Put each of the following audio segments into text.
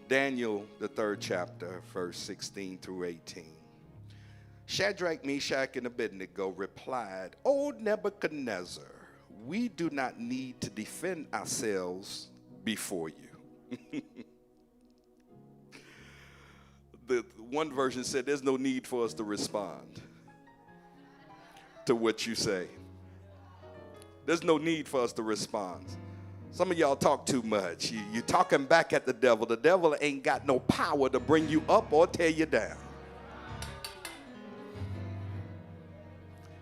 Daniel, the third chapter, verse 16 through 18. Shadrach, Meshach, and Abednego replied, "O Nebuchadnezzar, we do not need to defend ourselves before you." The one version said there's no need for us to respond to what you say. There's no need for us to respond. Some of y'all talk too much. You're talking back at the devil. The devil ain't got no power to bring you up or tear you down.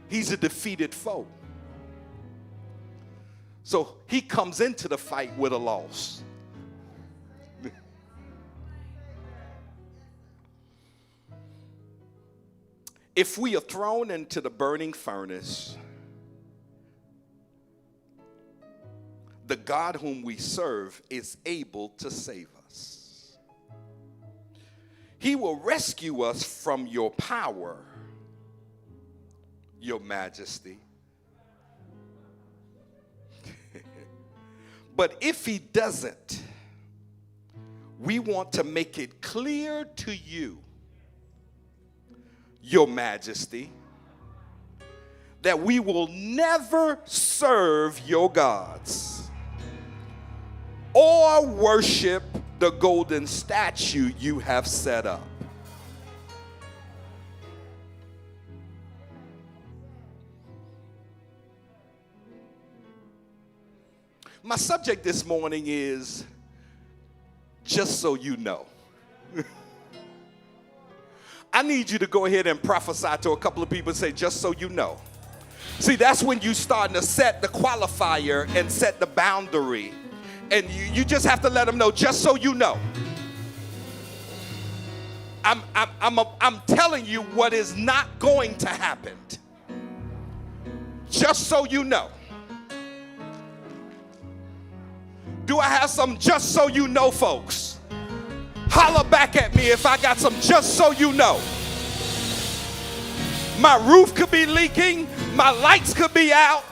He's a defeated foe. So he comes into the fight with a loss. If we are thrown into the burning furnace, the God whom we serve is able to save us. He will rescue us from your power, your majesty. But if he doesn't, we want to make it clear to you, your majesty, that we will never serve your gods or worship the golden statue you have set up. My subject this morning is just so you know. I need you to go ahead and prophesy to a couple of people and say, just so you know. See, that's when you starting to set the qualifier and set the boundary. And you just have to let them know, just so you know. I'm telling you what is not going to happen. Just so you know. Do I have some just so you know folks? Holler back at me if I got some just so you know. My roof could be leaking, my lights could be out,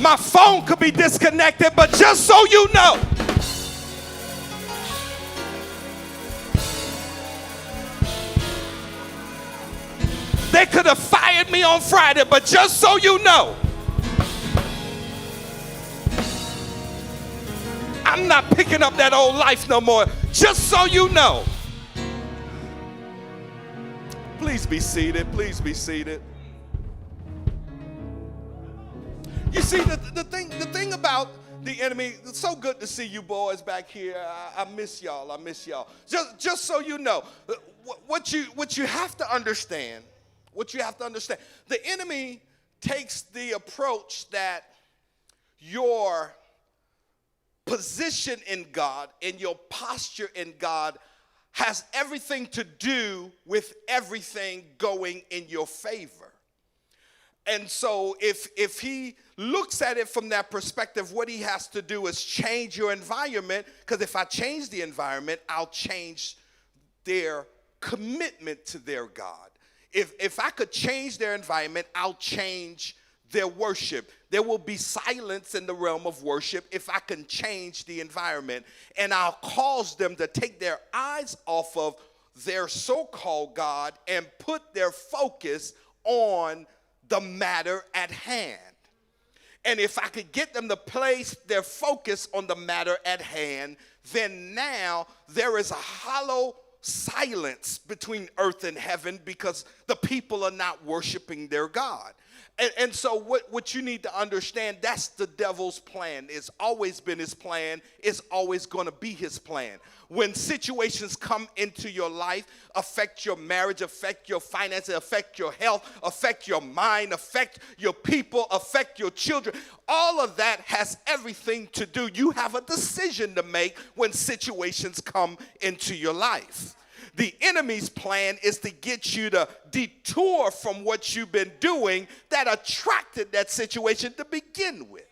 my phone could be disconnected, but just so you know. They could have fired me on Friday, but just so you know. I'm not picking up that old life no more. Just so you know. Please be seated. Please be seated. You see, the thing about the enemy, it's so good to see you boys back here. I miss y'all. I miss y'all. Just so you know, what you have to understand, the enemy takes the approach that your position in God and your posture in God has everything to do with everything going in your favor. And so if he looks at it from that perspective, what he has to do is change your environment, because if I change the environment, I'll change their commitment to their God. If I could change their environment, I'll change their worship. There will be silence in the realm of worship if I can change the environment, and I'll cause them to take their eyes off of their so-called God and put their focus on the matter at hand. And if I could get them to place their focus on the matter at hand, then now there is a hollow silence between earth and heaven because the people are not worshiping their God. And so what you need to understand, that's the devil's plan. It's always been his plan. It's always going to be his plan. When situations come into your life, affect your marriage, affect your finances, affect your health, affect your mind, affect your people, affect your children, all of that has everything to do. You have a decision to make when situations come into your life. The enemy's plan is to get you to detour from what you've been doing that attracted that situation to begin with.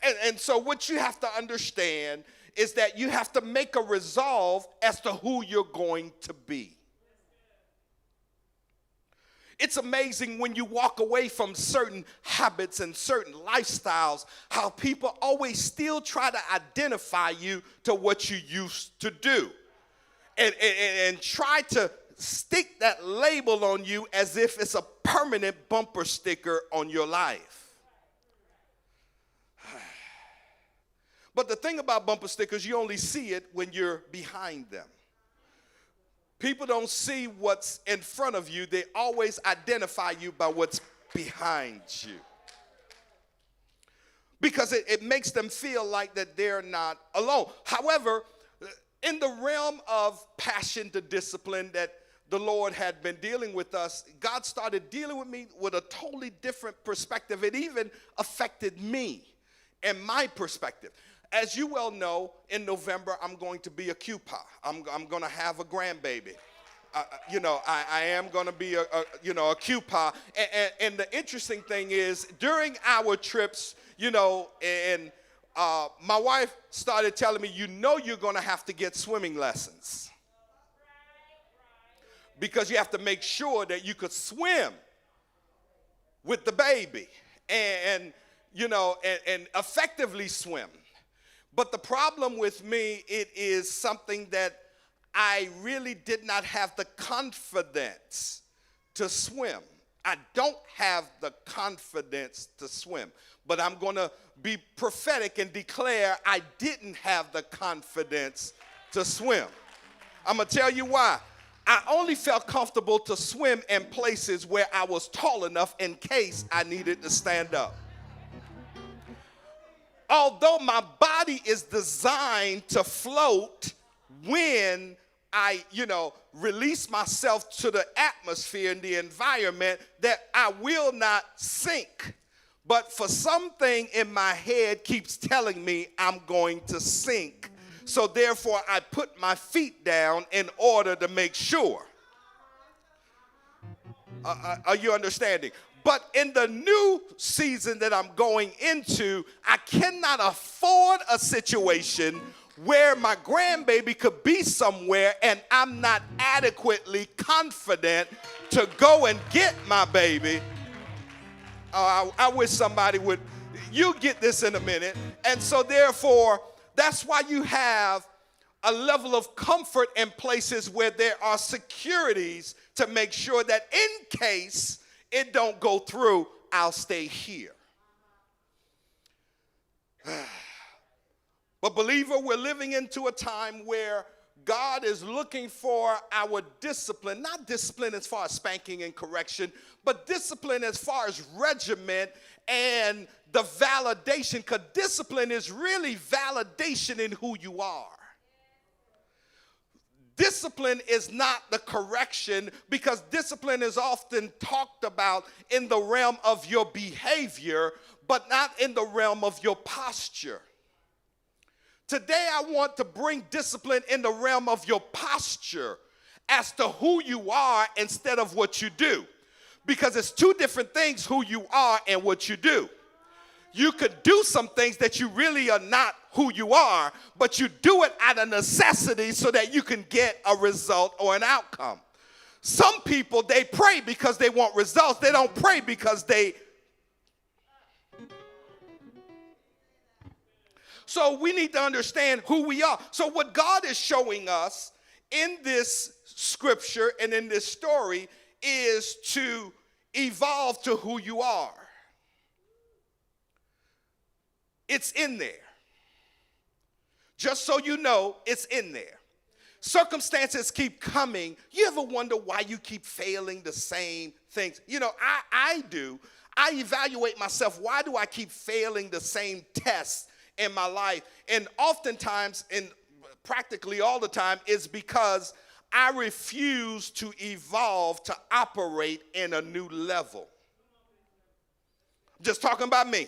And so what you have to understand is that you have to make a resolve as to who you're going to be. It's amazing when you walk away from certain habits and certain lifestyles, how people always still try to identify you to what you used to do and try to stick that label on you as if it's a permanent bumper sticker on your life. But the thing about bumper stickers, you only see it when you're behind them. People don't see what's in front of you. They always identify you by what's behind you. Because it makes them feel like that they're not alone. However, in the realm of passion to discipline that the Lord had been dealing with us, God started dealing with me with a totally different perspective. It even affected me and my perspective. As you well know, in November, I'm going to be a Cupa. I'm going to have a grandbaby. I am going to be a Cupa. And the interesting thing is, during our trips, my wife started telling me, you're going to have to get swimming lessons. Because you have to make sure that you could swim with the baby and effectively swim. But the problem with me, it is something that I really did not have the confidence to swim. I don't have the confidence to swim. But I'm going to be prophetic and declare I didn't have the confidence to swim. I'm going to tell you why. I only felt comfortable to swim in places where I was tall enough in case I needed to stand up. Although my body is designed to float when I, release myself to the atmosphere and the environment, that I will not sink. But for something in my head keeps telling me I'm going to sink. So therefore, I put my feet down in order to make sure. Are you understanding? But in the new season that I'm going into, I cannot afford a situation where my grandbaby could be somewhere and I'm not adequately confident to go and get my baby. I wish somebody would, you get this in a minute. And so therefore, that's why you have a level of comfort in places where there are securities to make sure that in case it don't go through, I'll stay here. But believer, we're living into a time where God is looking for our discipline, not discipline as far as spanking and correction, but discipline as far as regiment and the validation, because discipline is really validation in who you are. Discipline is not the correction, because discipline is often talked about in the realm of your behavior, but not in the realm of your posture. Today, I want to bring discipline in the realm of your posture as to who you are instead of what you do. Because it's two different things, who you are and what you do. You could do some things that you really are not who you are, but you do it out of necessity so that you can get a result or an outcome. Some people, they pray because they want results. They don't pray because they... So we need to understand who we are. So what God is showing us in this scripture and in this story is to evolve to who you are. It's in there. Just so you know, it's in there. Circumstances keep coming. You ever wonder why you keep failing the same things? I do. I evaluate myself. Why do I keep failing the same tests in my life? And oftentimes, and practically all the time, is because I refuse to evolve to operate in a new level. Just talking about me.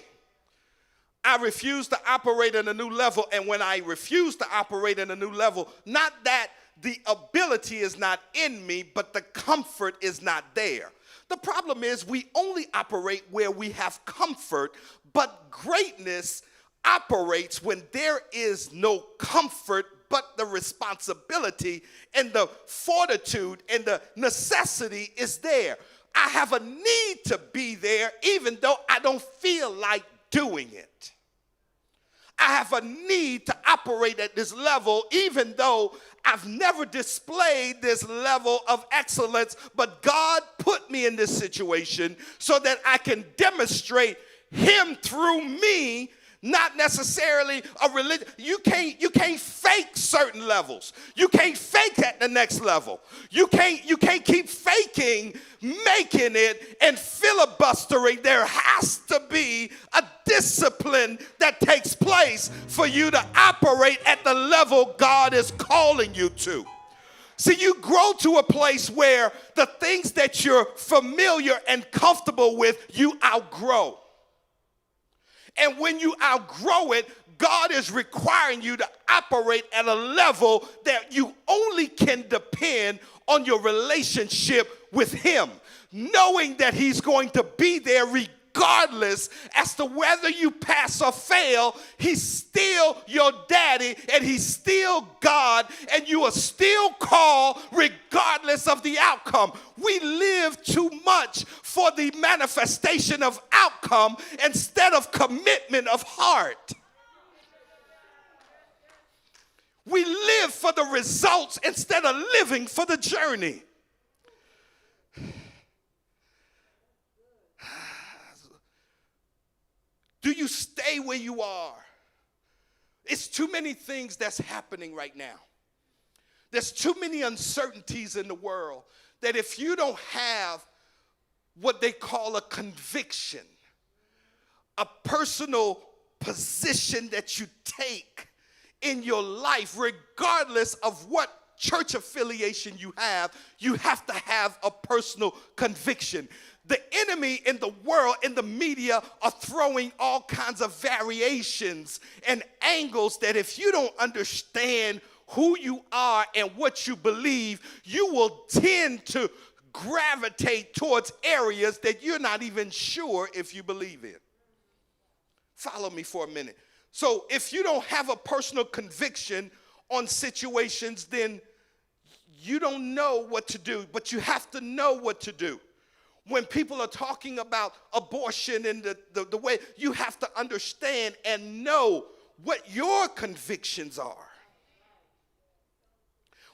I refuse to operate in a new level, and when I refuse to operate in a new level, not that the ability is not in me, but the comfort is not there. The problem is we only operate where we have comfort, but greatness operates when there is no comfort, but the responsibility and the fortitude and the necessity is there. I have a need to be there even though I don't feel like doing it. I have a need to operate at this level even though I've never displayed this level of excellence, but God put me in this situation so that I can demonstrate him through me, not necessarily a religion. You can't fake certain levels. You can't fake at the next level. You can't keep faking, making it, and filibustering. There has to be a discipline that takes place for you to operate at the level God is calling you to. See, you grow to a place where the things that you're familiar and comfortable with, you outgrow. And when you outgrow it, God is requiring you to operate at a level that you only can depend on your relationship with him, knowing that he's going to be there regardless as to whether you pass or fail. He's still your daddy, and he's still God, and you are still called regardless of the outcome. We live too much for the manifestation of outcome instead of commitment of heart. We live for the results instead of living for the journey. Do you stay where you are? It's too many things that's happening right now. There's too many uncertainties in the world that if you don't have what they call a conviction, a personal position that you take in your life, regardless of what church affiliation you have to have a personal conviction. The enemy in the world, in the media, are throwing all kinds of variations and angles that if you don't understand who you are and what you believe, you will tend to gravitate towards areas that you're not even sure if you believe in. Follow me for a minute. So if you don't have a personal conviction on situations, then you don't know what to do, but you have to know what to do. When people are talking about abortion and the way, you have to understand and know what your convictions are.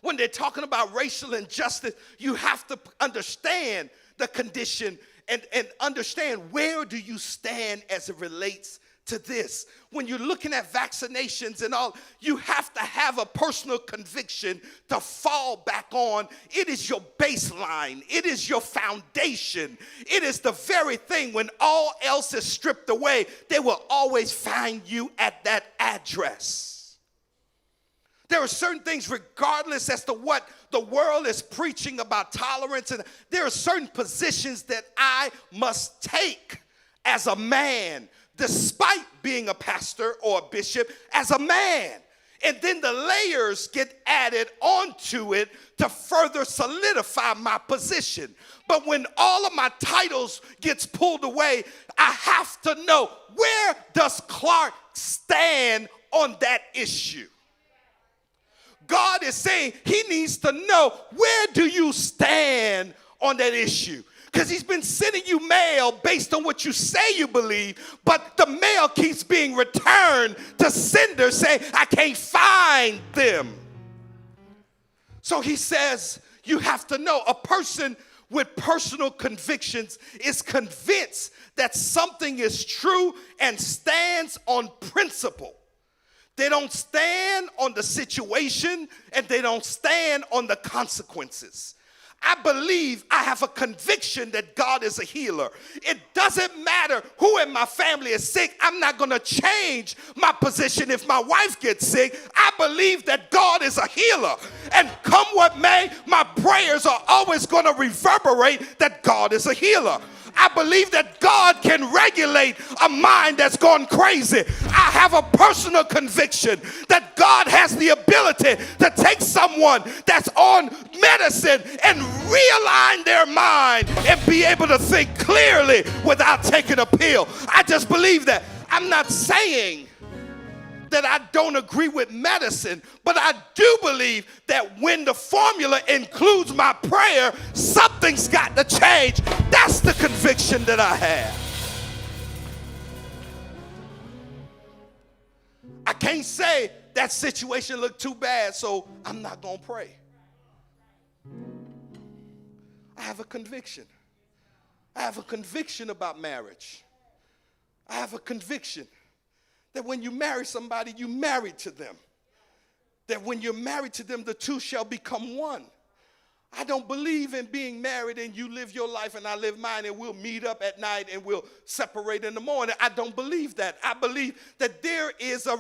When they're talking about racial injustice, you have to understand the condition and understand where do you stand as it relates to this. When you're looking at vaccinations and all, you have to have a personal conviction to fall back on. It is your baseline. It is your foundation. It is the very thing when all else is stripped away, they will always find you at that address. There are certain things, regardless as to what the world is preaching about tolerance, and there are certain positions that I must take as a man, despite being a pastor or a bishop, as a man. And then the layers get added onto it to further solidify my position. But when all of my titles gets pulled away, I have to know, where does Clark stand on that issue? God is saying he needs to know, where do you stand on that issue? Because he's been sending you mail based on what you say you believe, but the mail keeps being returned to sender saying, I can't find them. So he says, you have to know, a person with personal convictions is convinced that something is true and stands on principle. They don't stand on the situation and they don't stand on the consequences. I believe, I have a conviction that God is a healer. It doesn't matter who in my family is sick. I'm not going to change my position if my wife gets sick. I believe that God is a healer. And come what may, my prayers are always going to reverberate that God is a healer. I believe that God can regulate a mind that's gone crazy. I have a personal conviction that God has the ability to take someone that's on medicine and realign their mind and be able to think clearly without taking a pill. I just believe that. I'm not saying that I don't agree with medicine, but I do believe that when the formula includes my prayer, something's got to change. That's the conviction that I have. I can't say that situation looked too bad, so I'm not going to pray. I have a conviction. I have a conviction about marriage. I have a conviction that when you marry somebody, you married to them. That when you're married to them, the two shall become one. I don't believe in being married and you live your life and I live mine and we'll meet up at night and we'll separate in the morning. I don't believe that. I believe that there is a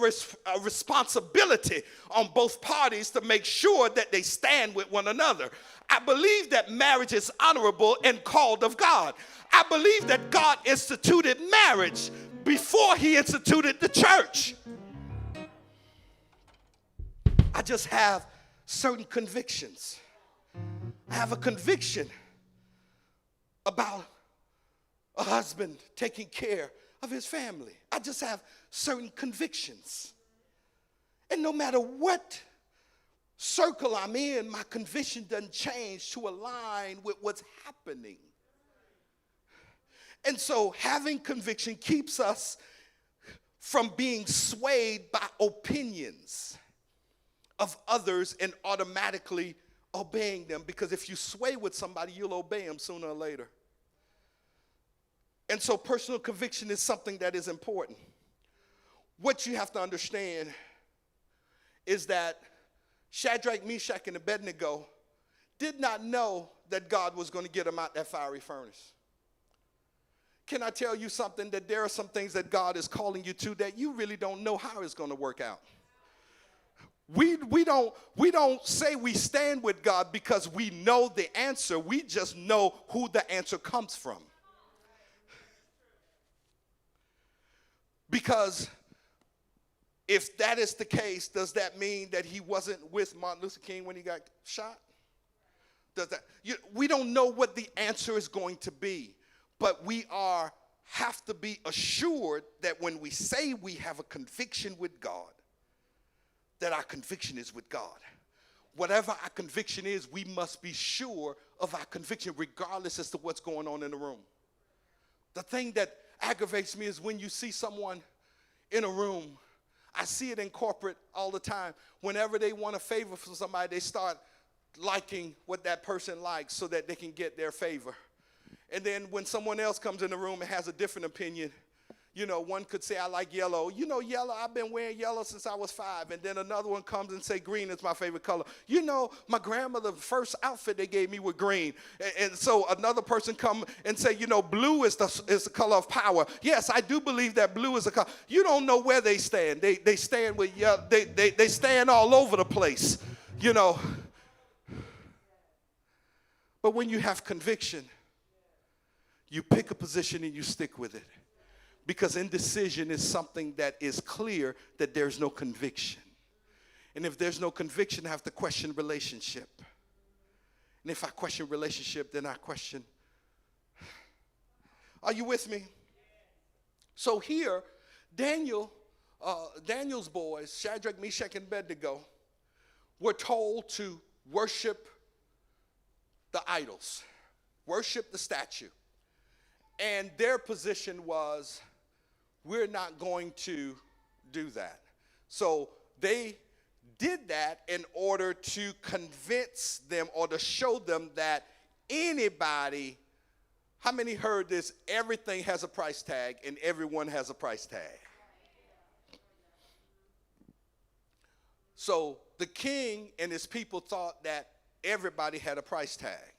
responsibility on both parties to make sure that they stand with one another. I believe that marriage is honorable and called of God. I believe that God instituted marriage before he instituted the church. I just have certain convictions. I have a conviction about a husband taking care of his family. I just have certain convictions. And no matter what circle I'm in, my conviction doesn't change to align with what's happening. And so having conviction keeps us from being swayed by opinions of others and automatically obeying them, because if you sway with somebody, you'll obey them sooner or later. And so personal conviction is something that is important. What you have to understand is that Shadrach, Meshach, and Abednego did not know that God was going to get them out that fiery furnace. Can I tell you something? That there are some things that God is calling you to that you really don't know how it's going to work out. We don't say we stand with God because we know the answer. We just know who the answer comes from. Because if that is the case, does that mean that he wasn't with Martin Luther King when he got shot? We don't know what the answer is going to be, but we have to be assured that when we say we have a conviction with God, that our conviction is with God. Whatever our conviction is, we must be sure of our conviction regardless as to what's going on in the room. The thing that aggravates me is when you see someone in a room. I see it in corporate all the time. Whenever they want a favor from somebody, they start liking what that person likes so that they can get their favor. And then when someone else comes in the room and has a different opinion, you know, one could say, I like yellow. You know, yellow, I've been wearing yellow since I was 5. And then another one comes and say green is my favorite color. You know, my grandmother's first outfit they gave me was green. And so another person come and say, you know, blue is the color of power. Yes, I do believe that blue is a color. You don't know where they stand. They stand with yellow. They stand all over the place, you know. But when you have conviction, you pick a position and you stick with it. Because indecision is something that is clear that there's no conviction. And if there's no conviction, I have to question relationship. And if I question relationship, then I question. Are you with me? So here, Daniel's boys, Shadrach, Meshach, and Abednego, were told to worship the idols, worship the statue. And their position was, we're not going to do that. So they did that in order to convince them or to show them that anybody, how many heard this? Everything has a price tag and everyone has a price tag. So the king and his people thought that everybody had a price tag.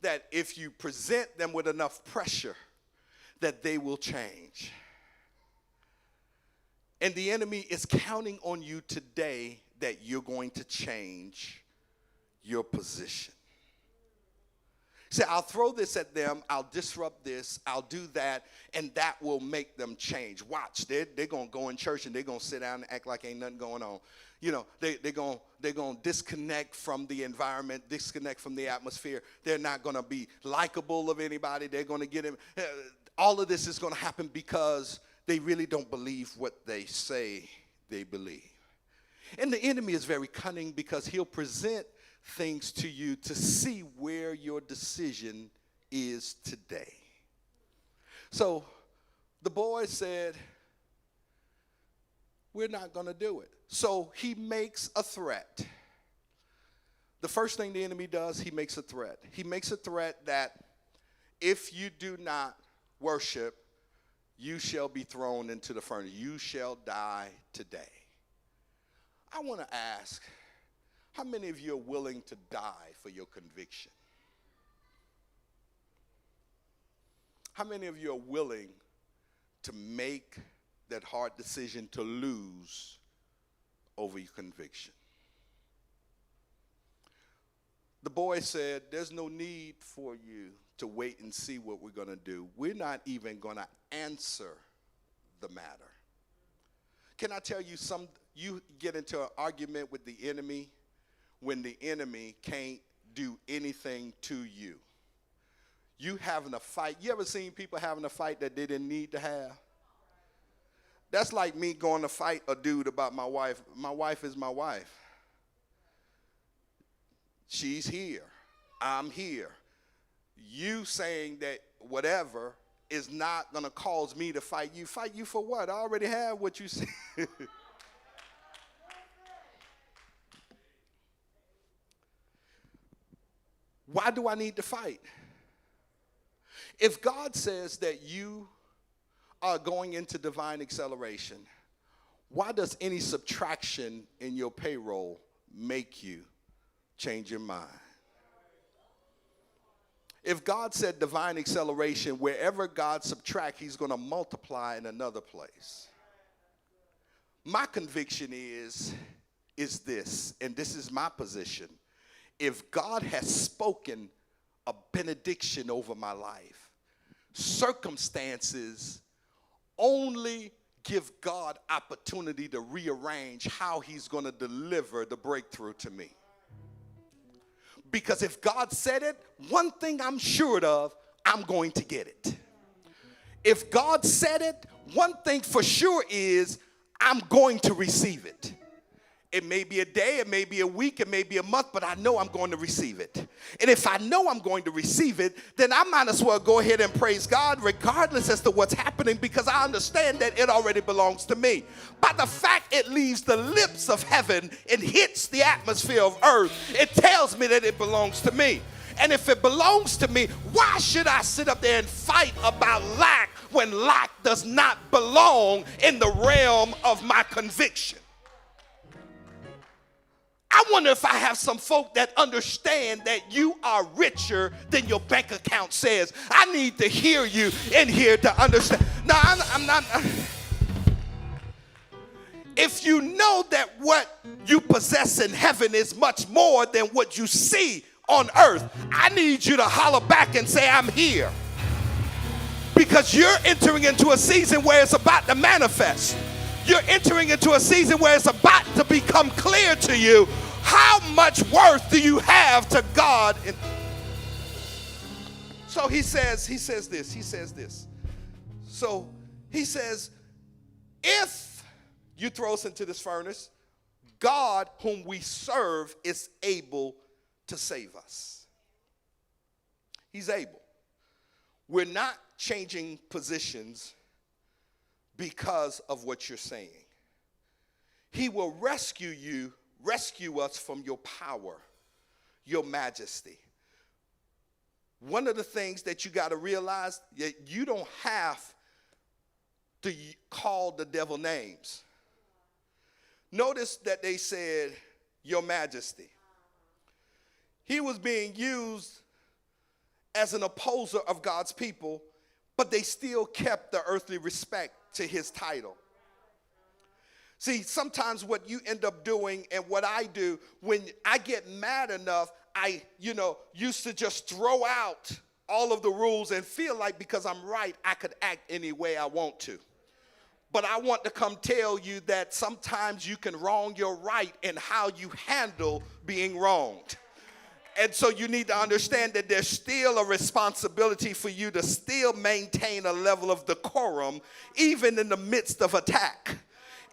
That if you present them with enough pressure, that they will change. And the enemy is counting on you today that you're going to change your position. Say, I'll throw this at them, I'll disrupt this, I'll do that, and that will make them change. Watch, they're going to go in church and they're going to sit down and act like ain't nothing going on. You know, they're going to disconnect from the environment, disconnect from the atmosphere. They're not going to be likable of anybody. They're going to get him. All of this is going to happen because they really don't believe what they say they believe. And the enemy is very cunning because he'll present things to you to see where your decision is today. So the boy said, we're not going to do it. So he makes a threat. The first thing the enemy does, he makes a threat. He makes a threat that if you do not worship, you shall be thrown into the furnace. You shall die today. I want to ask, how many of you are willing to die for your conviction? How many of you are willing to make that hard decision to lose over your conviction? The boy said, there's no need for you to wait and see what we're going to do. We're not even going to answer the matter. Can I tell you you get into an argument with the enemy when the enemy can't do anything to you. You having a fight. You ever seen people having a fight that they didn't need to have? That's like me going to fight a dude about my wife. My wife is my wife. She's here. I'm here. You saying that whatever is not going to cause me to fight you. Fight you for what? I already have what you said. Why do I need to fight? If God says that you are going into divine acceleration, why does any subtraction in your payroll make you change your mind? If God said divine acceleration, wherever God subtracts, he's going to multiply in another place. My conviction is this, and this is my position. If God has spoken a benediction over my life, circumstances only give God opportunity to rearrange how he's going to deliver the breakthrough to me. Because if God said it, one thing I'm sure of, I'm going to get it. If God said it, one thing for sure is I'm going to receive it. It may be a day, it may be a week, it may be a month, but I know I'm going to receive it. And if I know I'm going to receive it, then I might as well go ahead and praise God regardless as to what's happening, because I understand that it already belongs to me. By the fact it leaves the lips of heaven and hits the atmosphere of earth, it tells me that it belongs to me. And if it belongs to me, why should I sit up there and fight about lack when lack does not belong in the realm of my conviction? I wonder if I have some folk that understand that you are richer than your bank account says. I need to hear you in here to understand. No, I'm not. If you know that what you possess in heaven is much more than what you see on earth, I need you to holler back and say, I'm here. Because you're entering into a season where it's about to manifest. You're entering into a season where it's about to become clear to you how much worth do you have to God. So he says this. So he says, if you throw us into this furnace, God whom we serve is able to save us. He's able. We're not changing positions because of what you're saying. He will rescue us from your power, your majesty. One of the things that you got to realize, that you don't have to call the devil names. Notice that they said, your majesty. He was being used as an opposer of God's people, but they still kept the earthly respect to his title. See, sometimes what you end up doing and what I do, when I get mad enough, I, used to just throw out all of the rules and feel like because I'm right, I could act any way I want to. But I want to come tell you that sometimes you can wrong your right in how you handle being wronged. And so you need to understand that there's still a responsibility for you to still maintain a level of decorum, even in the midst of attack.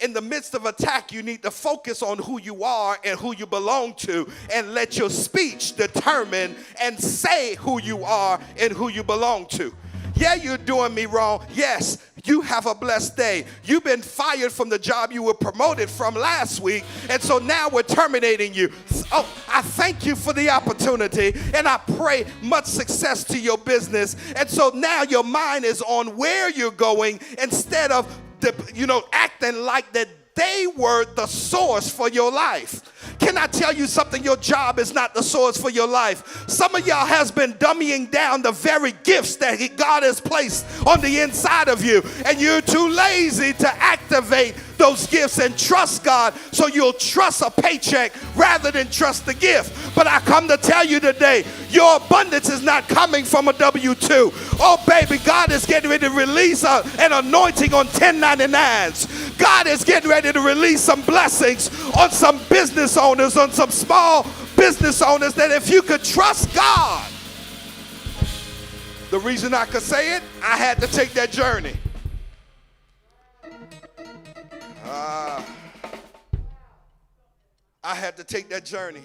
in the midst of attack, you need to focus on who you are and who you belong to, and let your speech determine and say who you are and who you belong to. Yeah, you're doing me wrong. Yes, you have a blessed day. You've been fired from the job you were promoted from last week, and so now we're terminating you. Oh, I thank you for the opportunity, and I pray much success to your business. And so now your mind is on where you're going instead of acting like that they were the source for your life. Can I tell you something? Your job is not the source for your life. Some of y'all has been dummying down the very gifts that God has placed on the inside of you, and you're too lazy to activate those gifts and trust God, so you'll trust a paycheck rather than trust the gift. But I come to tell you today, your abundance is not coming from a W-2. Oh, baby, God is getting ready to release an anointing on 1099s. God is getting ready to release some blessings on some business owners, on some small business owners, that if you could trust God. The reason I could say it, I had to take that journey. I had to take that journey.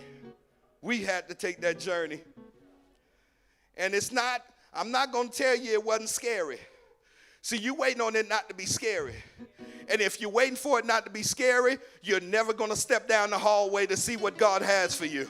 We had to take that journey. And I'm not going to tell you it wasn't scary. See, you waiting on it not to be scary. And if you're waiting for it not to be scary, you're never going to step down the hallway to see what God has for you.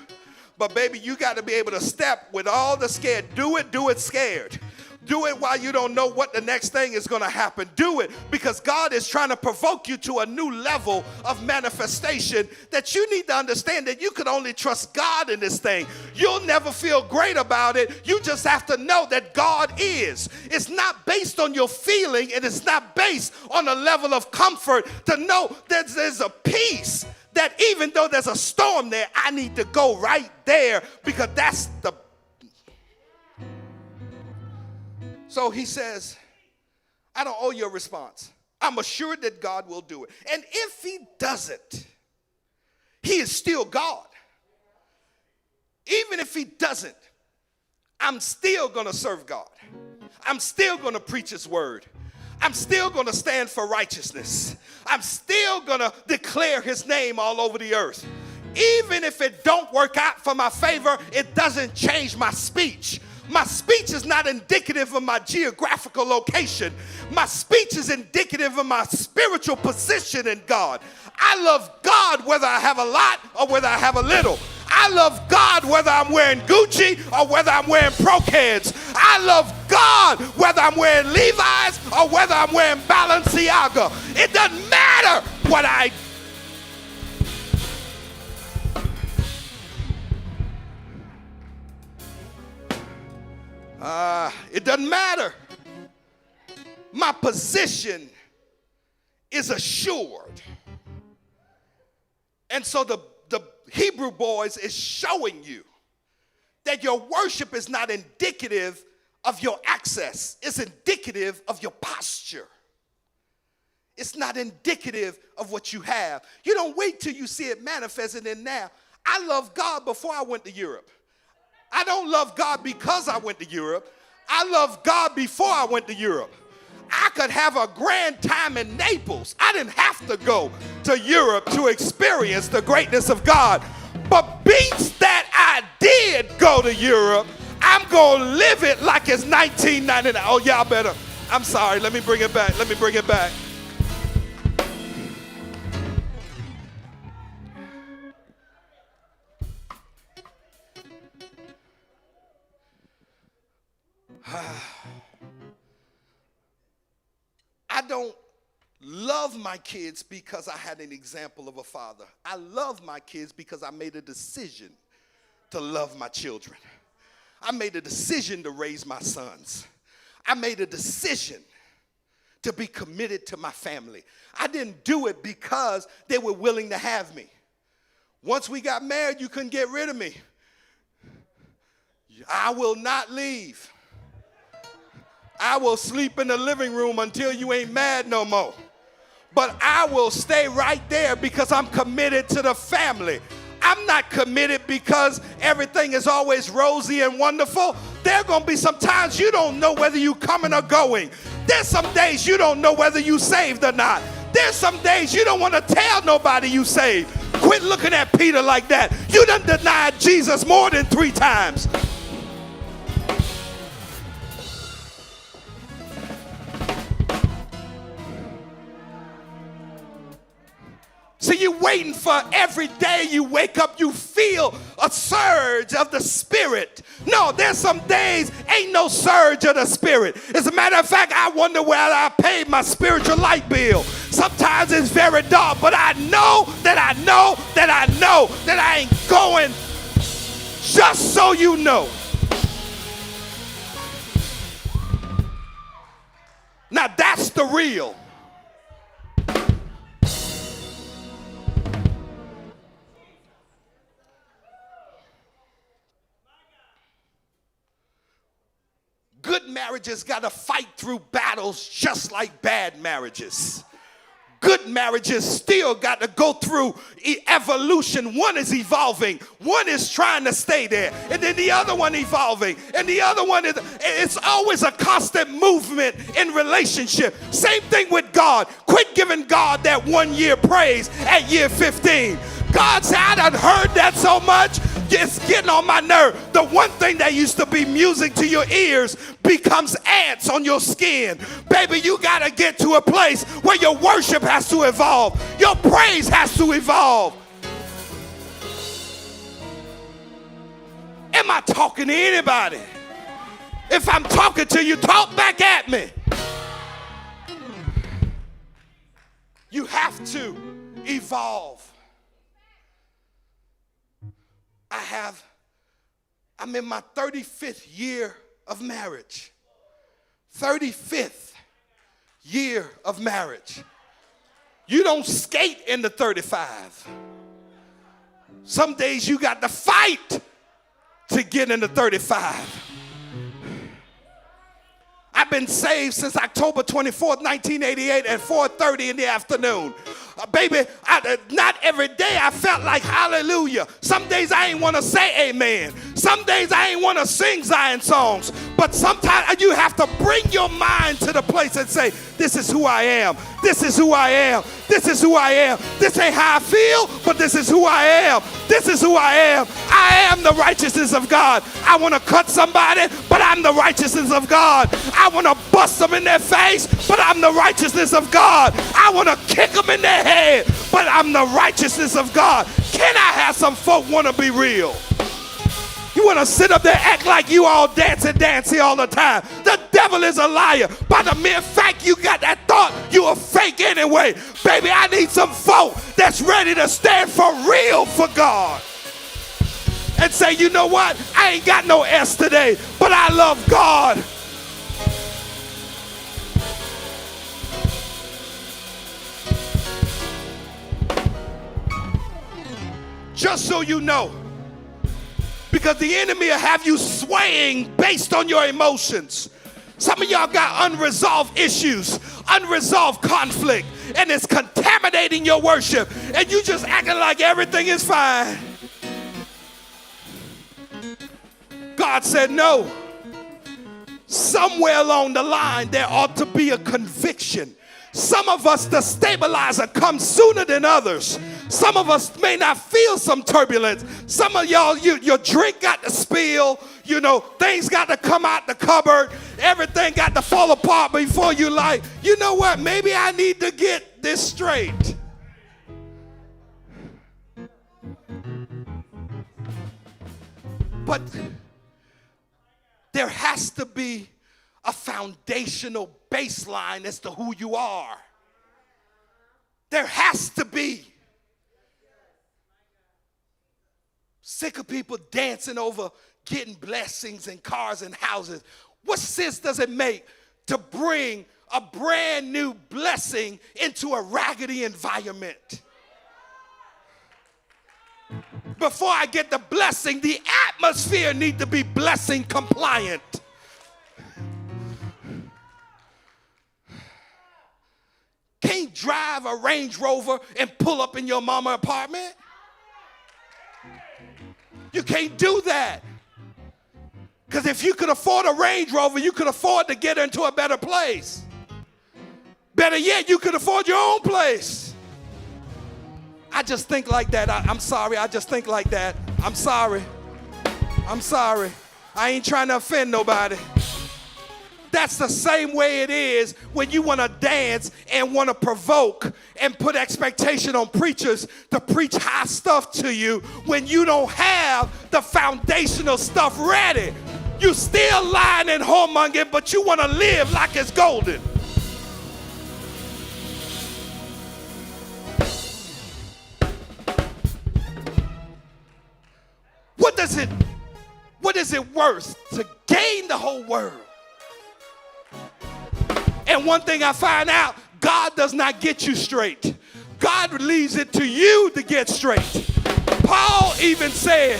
But baby, you got to be able to step with all the scared. Do it scared. Do it while you don't know what the next thing is going to happen. Do it because God is trying to provoke you to a new level of manifestation, that you need to understand that you can only trust God in this thing. You'll never feel great about it. You just have to know that God is. It's not based on your feeling, and it's not based on a level of comfort, to know that there's a peace, that even though there's a storm there, I need to go right there because that's the. So he says, I don't owe you a response. I'm assured that God will do it. And if he doesn't, he is still God. Even if he doesn't, I'm still going to serve God. I'm still going to preach his word. I'm still going to stand for righteousness. I'm still going to declare his name all over the earth. Even if it don't work out for my favor, it doesn't change my speech. My speech is not indicative of my geographical location. My speech is indicative of my spiritual position in God. I love God whether I have a lot or whether I have a little. I love God whether I'm wearing Gucci or whether I'm wearing Pro-Keds. I love God whether I'm wearing Levi's or whether I'm wearing Balenciaga. It doesn't matter what I do. It doesn't matter. My position is assured. And so the Hebrew boys is showing you that your worship is not indicative of your access. It's indicative of your posture. It's not indicative of what you have. You don't wait till you see it manifested in now. I love God before I went to Europe. I don't love God because I went to Europe. I love God before I went to Europe. I could have a grand time in Naples. I didn't have to go to Europe to experience the greatness of God. But beats that I did go to Europe, I'm going to live it like it's 1999. Oh, y'all better. I'm sorry. Let me bring it back. I don't love my kids because I had an example of a father. I love my kids because I made a decision to love my children. I made a decision to raise my sons. I made a decision to be committed to my family. I didn't do it because they were willing to have me. Once we got married, you couldn't get rid of me. I will not leave. I will sleep in the living room until you ain't mad no more. But I will stay right there because I'm committed to the family. I'm not committed because everything is always rosy and wonderful. There are going to be some times you don't know whether you coming or going. There's some days you don't know whether you saved or not. There's some days you don't want to tell nobody you saved. Quit looking at Peter like that. You done denied Jesus more than 3 times. So you're waiting for every day you wake up, you feel a surge of the Spirit. No, there's some days ain't no surge of the Spirit. As a matter of fact, I wonder where I paid my spiritual light bill. Sometimes it's very dark, but I know that I ain't going. Just so you know. Now that's the real. Good marriages got to fight through battles just like bad marriages. Good marriages still got to go through evolution. One is evolving. One is trying to stay there. And then the other one evolving. And the other one is, it's always a constant movement in relationship. Same thing with God. Quit giving God that 1 year praise at year 15. God said, I done heard that so much. It's getting on my nerve. The one thing that used to be music to your ears becomes ants on your skin. Baby, you got to get to a place where your worship has to evolve. Your praise has to evolve. Am I talking to anybody? If I'm talking to you, talk back at me. You have to evolve. I'm in my 35th year of marriage. 35th year of marriage. You don't skate into 35. Some days you got to fight to get into 35. I've been saved since October 24th, 1988 at 4:30 in the afternoon. Baby, not every day I felt like hallelujah. Some days I ain't want to say amen. Some days I ain't want to sing Zion songs. But sometimes you have to bring your mind to the place and say, this is who I am. This is who I am. This is who I am. This ain't how I feel, but this is who I am. This is who I am. I am the righteousness of God. I want to cut somebody, but I'm the righteousness of God. I want to bust them in their face, but I'm the righteousness of God. I want to kick them in their head, but I'm the righteousness of God. Can I have some folk want to be real? You want to sit up there act like you all dancy all the time. The devil is a liar. By the mere fact you got that thought, you a fake anyway. Baby, I need some folk that's ready to stand for real for God. And say, you know what? I ain't got no S today, but I love God. Just so you know. Because the enemy will have you swaying based on your emotions. Some of y'all got unresolved issues, unresolved conflict, and it's contaminating your worship. And you just acting like everything is fine. God said no. Somewhere along the line, there ought to be a conviction. Some of us, the stabilizer comes sooner than others. Some of us may not feel some turbulence. Some of y'all, your drink got to spill. You know, things got to come out the cupboard. Everything got to fall apart before you like, you know what? Maybe I need to get this straight. But there has to be a foundational baseline as to who you are. There has to be. Sick of people dancing over getting blessings and cars and houses. What sense does it make to bring a brand new blessing into a raggedy environment? Before I get the blessing, the atmosphere needs to be blessing compliant. Can't drive a Range Rover and pull up in your mama apartment. You can't do that. Because if you could afford a Range Rover, you could afford to get into a better place. Better yet, you could afford your own place. I just think like that. I'm sorry. I just think like that. I'm sorry. I'm sorry. I ain't trying to offend nobody. That's the same way it is when you want to dance and want to provoke and put expectation on preachers to preach high stuff to you when you don't have the foundational stuff ready. You still lying and whoremongering, but you want to live like it's golden. What is it worth to gain the whole world? And one thing I find out, God does not get you straight. God leaves it to you to get straight. Paul even said,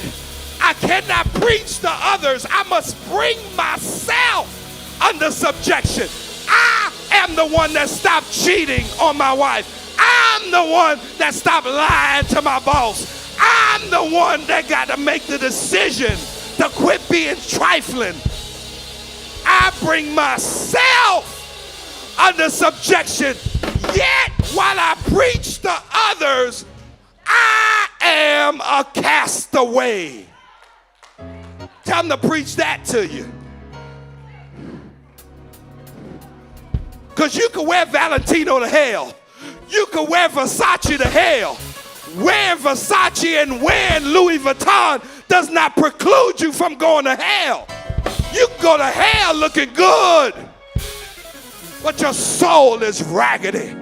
I cannot preach to others. I must bring myself under subjection. I am the one that stopped cheating on my wife. I'm the one that stopped lying to my boss. I'm the one that got to make the decision to quit being trifling. I bring myself under subjection. Yet, while I preach to others, I am a castaway. Time to preach that to you. Because you can wear Valentino to hell. You can wear Versace to hell. Wearing Versace and wearing Louis Vuitton does not preclude you from going to hell. You can go to hell looking good, but your soul is raggedy.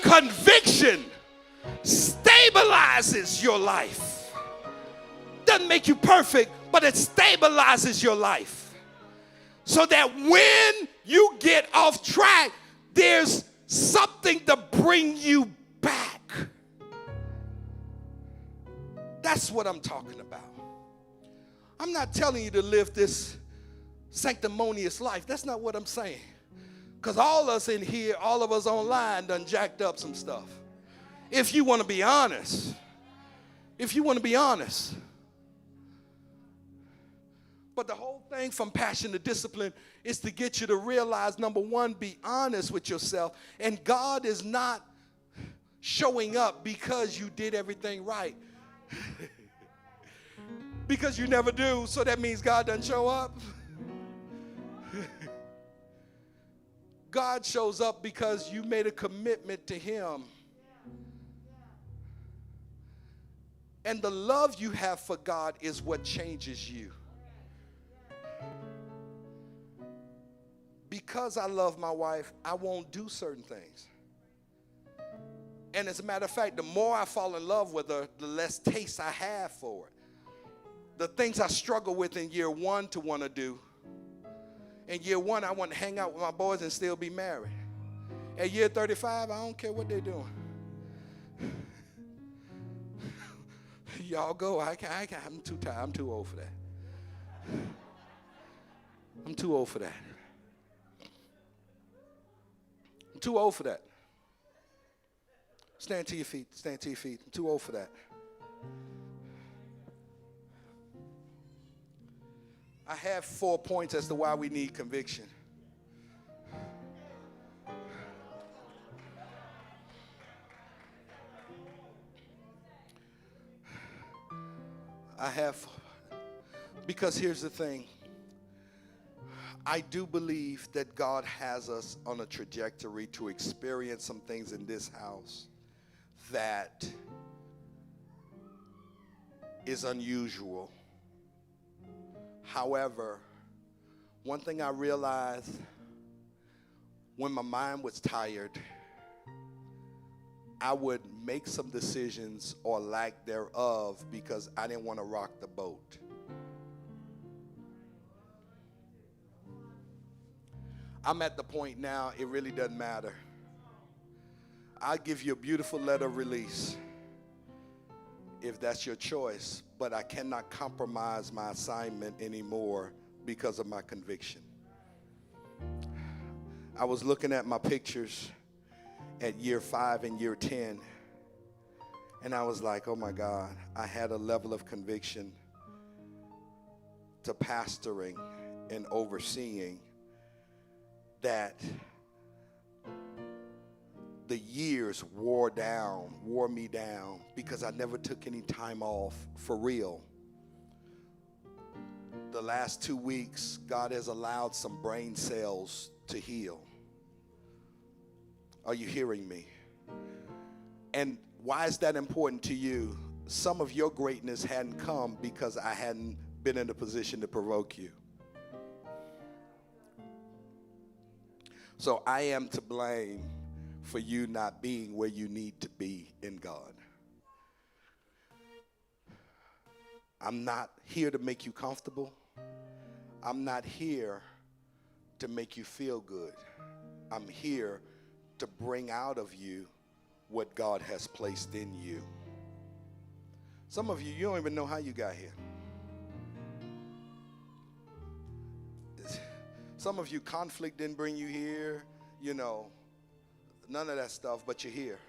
Conviction stabilizes your life. Doesn't make you perfect, but it stabilizes your life. So that when you get off track, there's something to bring you back. That's what I'm talking about. I'm not telling you to live this sanctimonious life. That's not what I'm saying. Because all of us in here, all of us online done jacked up some stuff. If you want to be honest. If you want to be honest. But the whole thing from passion to discipline is to get you to realize, number one, be honest with yourself. And God is not showing up because you did everything right. Because you never do, so that means God doesn't show up. God shows up because you made a commitment to Him. And the love you have for God is what changes you. Because I love my wife, I won't do certain things. And as a matter of fact, the more I fall in love with her, the less taste I have for it. The things I struggle with in year one to want to do. In year one, I want to hang out with my boys and still be married. At year 35, I don't care what they're doing. Y'all go. I'm too tired. I'm too old for that. I'm too old for that. I'm too old for that. Stand to your feet. Stand to your feet. I'm too old for that. I have 4 points as to why we need conviction. Because here's the thing. I do believe that God has us on a trajectory to experience some things in this house that is unusual. However, one thing I realized when my mind was tired, I would make some decisions or lack thereof because I didn't want to rock the boat. I'm at the point now, it really doesn't matter. I'll give you a beautiful letter of release if that's your choice, but I cannot compromise my assignment anymore because of my conviction. I was looking at my pictures at year 5 and year 10, and I was like, oh my God, I had a level of conviction to pastoring and overseeing that the years wore me down because I never took any time off for real. The last 2 weeks, God has allowed some brain cells to heal. Are you hearing me? And why is that important to you? Some of your greatness hadn't come because I hadn't been in a position to provoke you. So I am to blame for you not being where you need to be in God. I'm not here to make you comfortable. I'm not here to make you feel good. I'm here to bring out of you what God has placed in you. Some of you don't even know how you got here. Some of you, conflict didn't bring you here, none of that stuff, but you're here.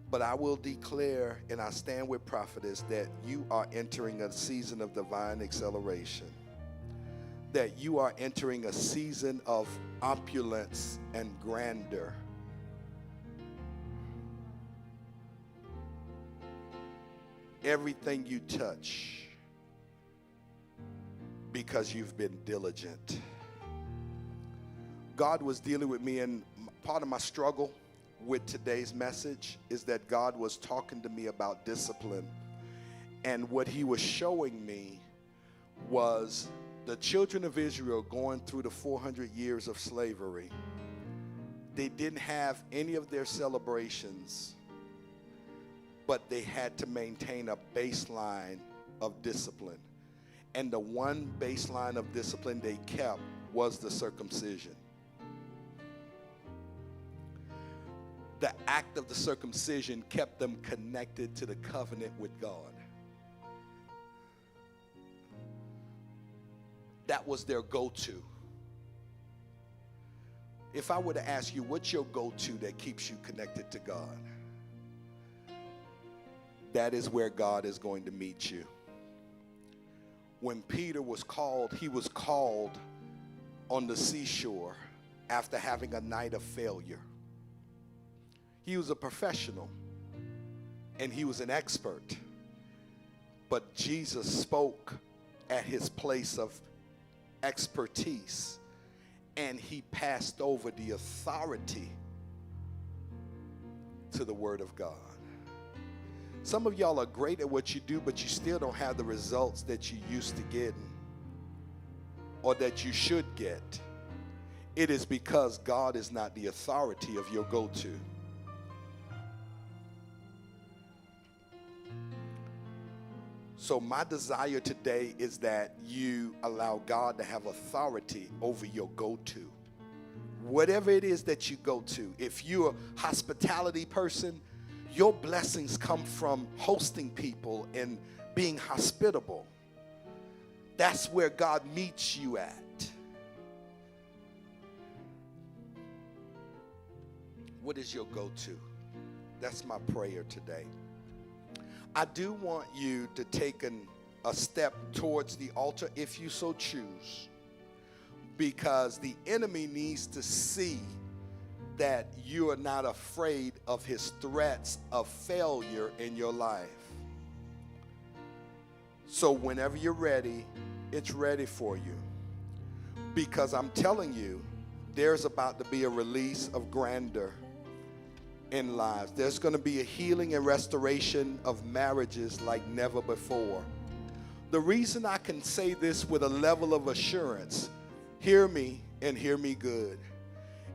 But I will declare, and I stand with prophetess, that you are entering a season of divine acceleration. That you are entering a season of opulence and grandeur. Everything you touch, because you've been diligent. God was dealing with me, and part of my struggle with today's message is that God was talking to me about discipline. And what he was showing me was the children of Israel going through the 400 years of slavery. They didn't have any of their celebrations, but they had to maintain a baseline of discipline. And the one baseline of discipline they kept was the circumcision. The act of the circumcision kept them connected to the covenant with God. That was their go-to. If I were to ask you, what's your go-to that keeps you connected to God? That is where God is going to meet you. When Peter was called, he was called on the seashore after having a night of failure. He was a professional and he was an expert. But Jesus spoke at his place of expertise, and he passed over the authority to the Word of God. Some of y'all are great at what you do, but you still don't have the results that you used to get or that you should get. It is because God is not the authority of your go-to. So my desire today is that you allow God to have authority over your go-to. Whatever it is that you go to. If you're a hospitality person, your blessings come from hosting people and being hospitable. That's where God meets you at. What is your go-to? That's my prayer today. I do want you to take a step towards the altar if you so choose, because the enemy needs to see that you are not afraid of his threats of failure in your life. So whenever you're ready, it's ready for you, because I'm telling you, there's about to be a release of grandeur in lives. There's going to be a healing and restoration of marriages like never before. The reason I can say this with a level of assurance, hear me and hear me good,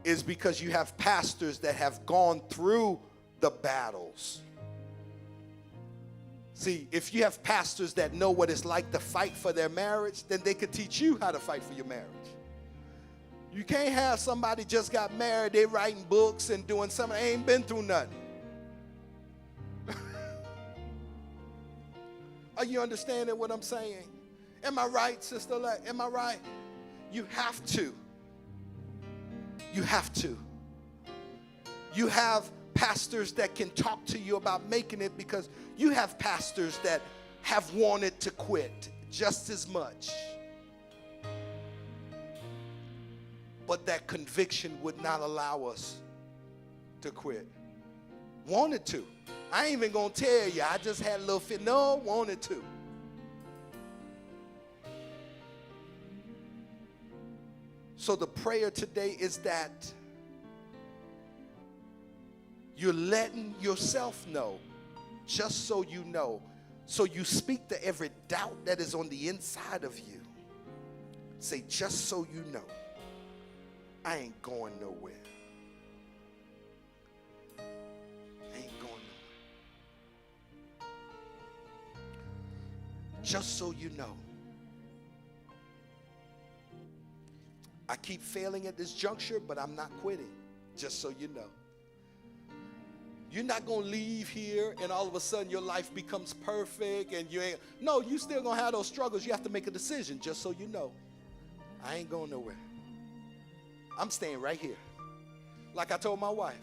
is because you have pastors that have gone through the battles. See, if you have pastors that know what it's like to fight for their marriage, then they could teach you how to fight for your marriage. You can't have somebody just got married, they writing books and doing something, they ain't been through nothing. Are you understanding what I'm saying? Am I right, Sister? Am I right? You have to. You have to. You have pastors that can talk to you about making it, because you have pastors that have wanted to quit. just as much. But that conviction would not allow us to quit. Wanted to. I ain't even going to tell you. I just had a little fit. No, wanted to. So the prayer today is that you're letting yourself know, just so you know. So you speak to every doubt that is on the inside of you. Say, just so you know, I ain't going nowhere. I ain't going nowhere. Just so you know. I keep failing at this juncture, but I'm not quitting. Just so you know. You're not going to leave here and all of a sudden your life becomes perfect and you ain't. No, you still going to have those struggles. You have to make a decision, just so you know. I ain't going nowhere. I'm staying right here. Like I told my wife.